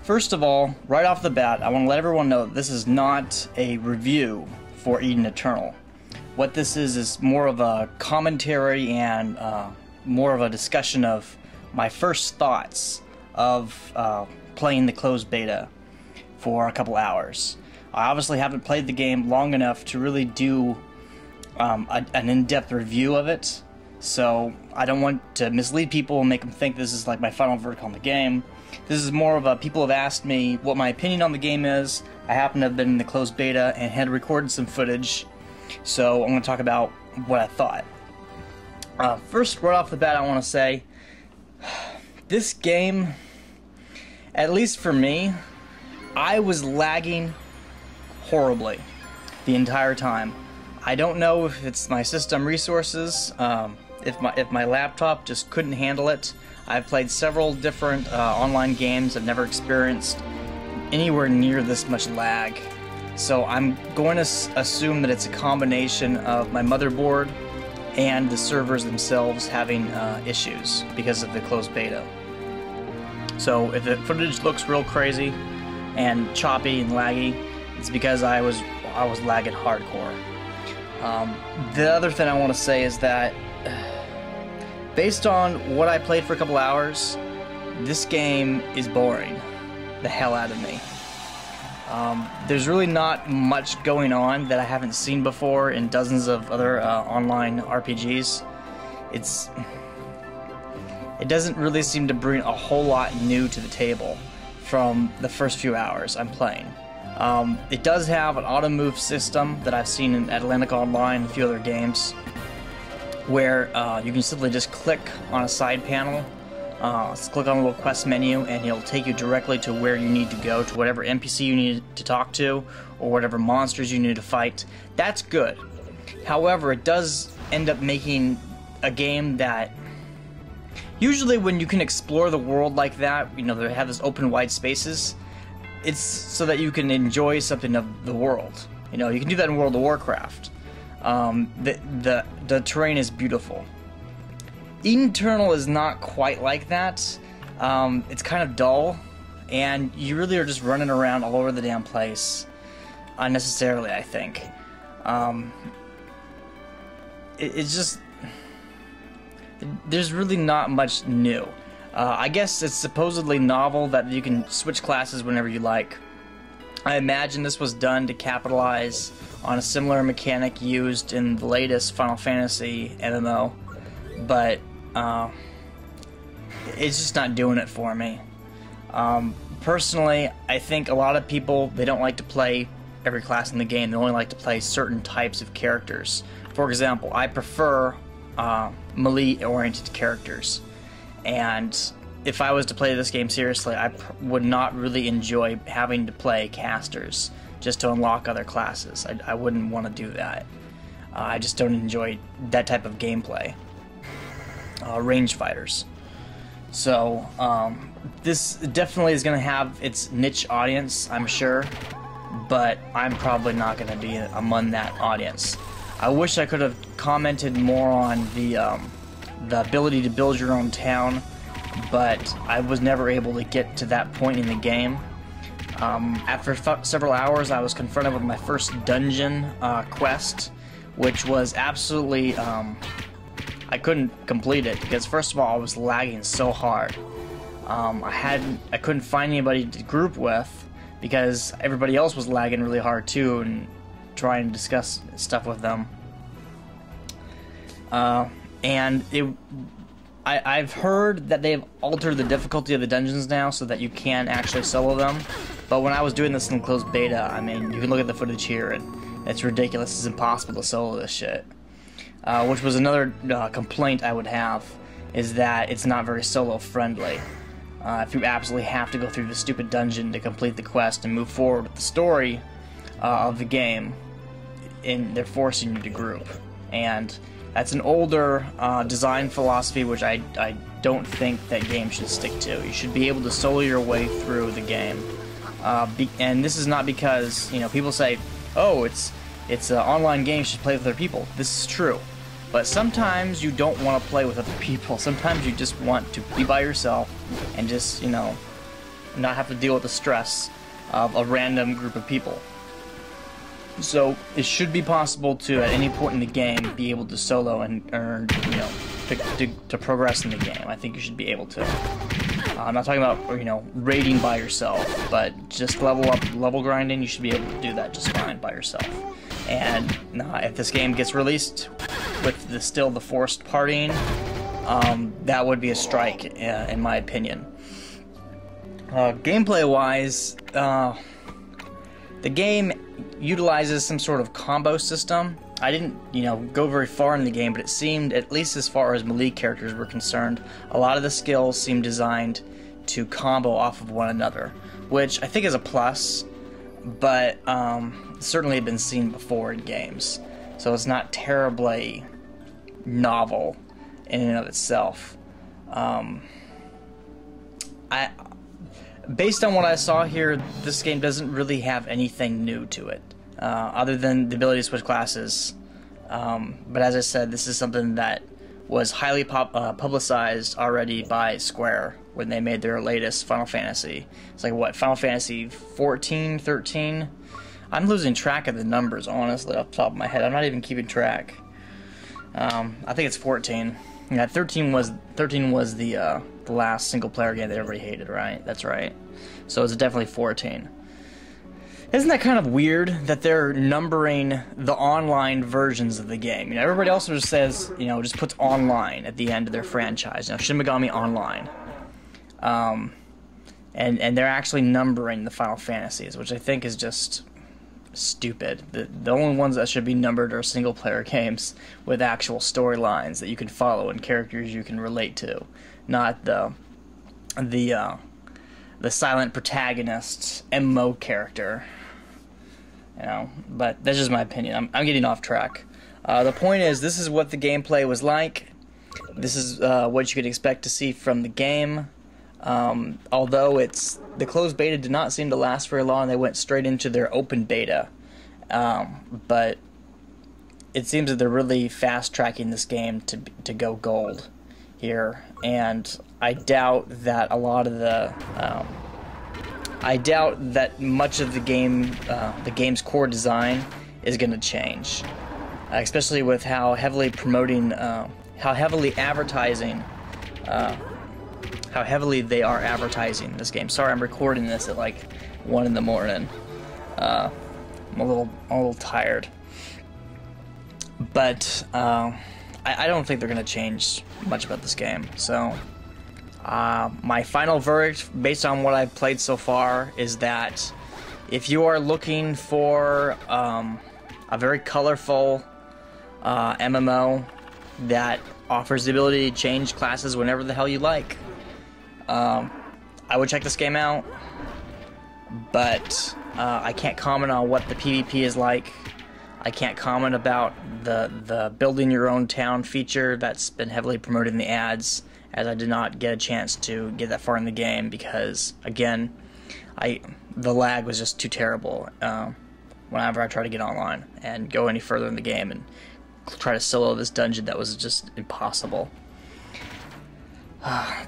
First of all, right off the bat, I want to let everyone know that this is not a review for Eden Eternal. What this is more of a commentary and more of a discussion of my first thoughts of playing the closed beta for a couple hours. I obviously haven't played the game long enough to really do an in-depth review of it, so I don't want to mislead people and make them think this is like my final verdict on the game. This is more of a, people have asked me what my opinion on the game is. I happen to have been in the closed beta and had recorded some footage, so I'm going to talk about what I thought. First, right off the bat, I want to say, this game, at least for me, I was lagging horribly the entire time. I don't know if it's my system resources, if my laptop just couldn't handle it. I've played several different online games. I've never experienced anywhere near this much lag. So I'm going to assume that it's a combination of my motherboard and the servers themselves having issues because of the closed beta. So if the footage looks real crazy and choppy and laggy, it's because I was lagging hardcore. The other thing I want to say is that based on what I played for a couple hours, this game is boring the hell out of me. There's really not much going on that I haven't seen before in dozens of other online RPGs. It doesn't really seem to bring a whole lot new to the table from the first few hours I'm playing. It does have an auto move system that I've seen in Atlantic Online and a few other games, where you can simply just click on a side panel, click on a little quest menu, and it'll take you directly to where you need to go, to whatever NPC you need to talk to, or whatever monsters you need to fight. That's good. However, it does end up making a game that, usually when you can explore the world like that, you know, they have this open wide spaces, it's so that you can enjoy something of the world. You know, you can do that in World of Warcraft. The terrain is beautiful. Eden Eternal is not quite like that. It's kind of dull, and you really are just running around all over the damn place unnecessarily, I think. It's just, there's really not much new. I guess it's supposedly novel that you can switch classes whenever you like. I imagine this was done to capitalize on a similar mechanic used in the latest Final Fantasy MMO, but it's just not doing it for me. Personally, I think a lot of people, they don't like to play every class in the game. They only like to play certain types of characters. For example, I prefer melee-oriented characters, and if I was to play this game seriously, I would not really enjoy having to play casters just to unlock other classes. I wouldn't want to do that. I just don't enjoy that type of gameplay. Range fighters. So this definitely is going to have its niche audience, I'm sure, but I'm probably not going to be among that audience. I wish I could have commented more on the ability to build your own town, but I was never able to get to that point in the game. After several hours, I was confronted with my first dungeon quest, which was absolutely, I couldn't complete it because, first of all, I was lagging so hard. I couldn't find anybody to group with because everybody else was lagging really hard too, and trying to discuss stuff with them. I've heard that they've altered the difficulty of the dungeons now so that you can actually solo them, but when I was doing this in closed beta, I mean, you can look at the footage here and it's ridiculous. It's impossible to solo this shit. Which was another complaint I would have, is that it's not very solo friendly. If you absolutely have to go through the stupid dungeon to complete the quest and move forward with the story of the game, and they're forcing you to group. And that's an older design philosophy which I don't think that games should stick to. You should be able to solo your way through the game. And this is not because, you know, people say, oh, it's an online game, you should play with other people. This is true. But sometimes you don't want to play with other people. Sometimes you just want to be by yourself and just, you know, not have to deal with the stress of a random group of people. So it should be possible to, at any point in the game, be able to solo and earn, you know, to progress in the game. I think you should be able to. I'm not talking about, you know, raiding by yourself, but just level grinding, you should be able to do that just fine by yourself. And if this game gets released with still the forced partying, that would be a strike, in my opinion. Gameplay-wise, the game utilizes some sort of combo system. I didn't, you know, go very far in the game, but it seemed, at least as far as melee characters were concerned, a lot of the skills seemed designed to combo off of one another, which I think is a plus, but certainly had been seen before in games, so it's not terribly novel in and of itself. Based on what I saw here, this game doesn't really have anything new to it, other than the ability to switch classes. But as I said, this is something that was highly publicized already by Square when they made their latest Final Fantasy. It's like, what, Final Fantasy 14, 13? I'm losing track of the numbers, honestly, off the top of my head. I'm not even keeping track. I think it's 14. Yeah, 13 was the last single-player game that everybody hated, right? That's right. So it's definitely 14. Isn't that kind of weird that they're numbering the online versions of the game? You know, everybody else just says, you know, just puts online at the end of their franchise. You know, Shin Megami Online. And they're actually numbering the Final Fantasies, which I think is just stupid. The only ones that should be numbered are single-player games with actual storylines that you can follow and characters you can relate to, not the silent protagonist MMO character. You know, but that's just my opinion. I'm getting off track. The point is, this is what the gameplay was like. This is what you could expect to see from the game. Although the closed beta did not seem to last very long, they went straight into their open beta. But it seems that they're really fast tracking this game to go gold here, and I doubt that much of the game's core design is going to change, especially with how heavily they are advertising this game. Sorry, I'm recording this at like 1 in the morning. I'm a little tired, but I don't think they're going to change much about this game. So my final verdict, based on what I've played so far, is that if you are looking for a very colorful MMO that offers the ability to change classes whenever the hell you like, I would check this game out. But I can't comment on what the PvP is like. I can't comment about the building your own town feature that's been heavily promoted in the ads, as I did not get a chance to get that far in the game because, again, the lag was just too terrible whenever I tried to get online and go any further in the game and try to solo this dungeon that was just impossible.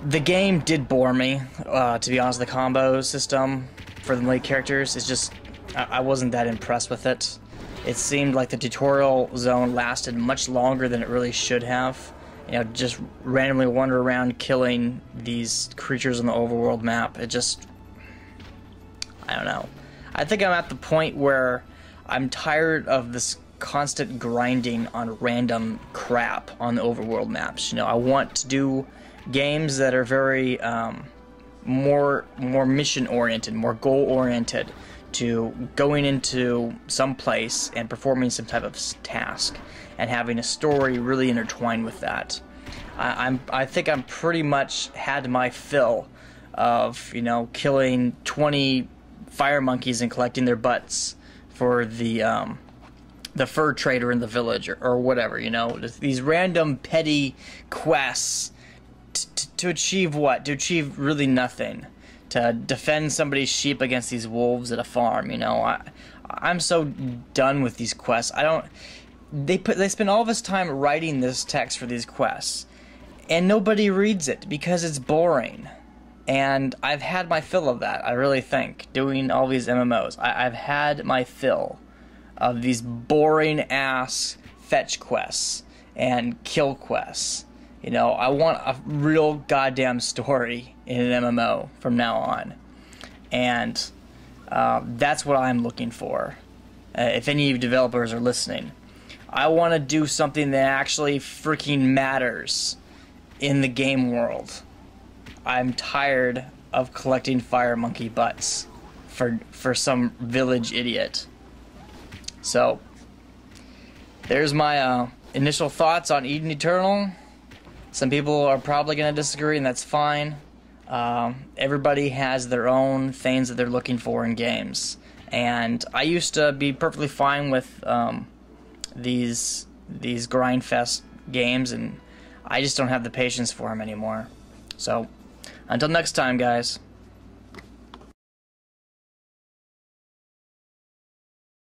The game did bore me, to be honest. The combo system for the melee characters is just, I wasn't that impressed with it. It seemed like the tutorial zone lasted much longer than it really should have. You know, just randomly wander around killing these creatures on the overworld map. It just, I don't know. I think I'm at the point where I'm tired of this constant grinding on random crap on the overworld maps. You know, I want to do games that are very more mission oriented, more goal oriented, to going into some place and performing some type of task and having a story really intertwined with that. I think I'm pretty much had my fill of, you know, killing 20 fire monkeys and collecting their butts for the fur trader in the village or whatever, you know, just these random petty quests to achieve what? To achieve really nothing. To defend somebody's sheep against these wolves at a farm, you know. I'm so done with these quests. They spend all this time writing this text for these quests, and nobody reads it because it's boring. And I've had my fill of that, I really think, doing all these MMOs. I've had my fill of these boring-ass fetch quests and kill quests. You know, I want a real goddamn story in an MMO from now on. And that's what I'm looking for. If any of you developers are listening, I want to do something that actually freaking matters in the game world. I'm tired of collecting fire monkey butts for some village idiot. So there's my initial thoughts on Eden Eternal. Some people are probably going to disagree, and that's fine. Everybody has their own things that they're looking for in games, and I used to be perfectly fine with these grindfest games, and I just don't have the patience for them anymore. So until next time, guys.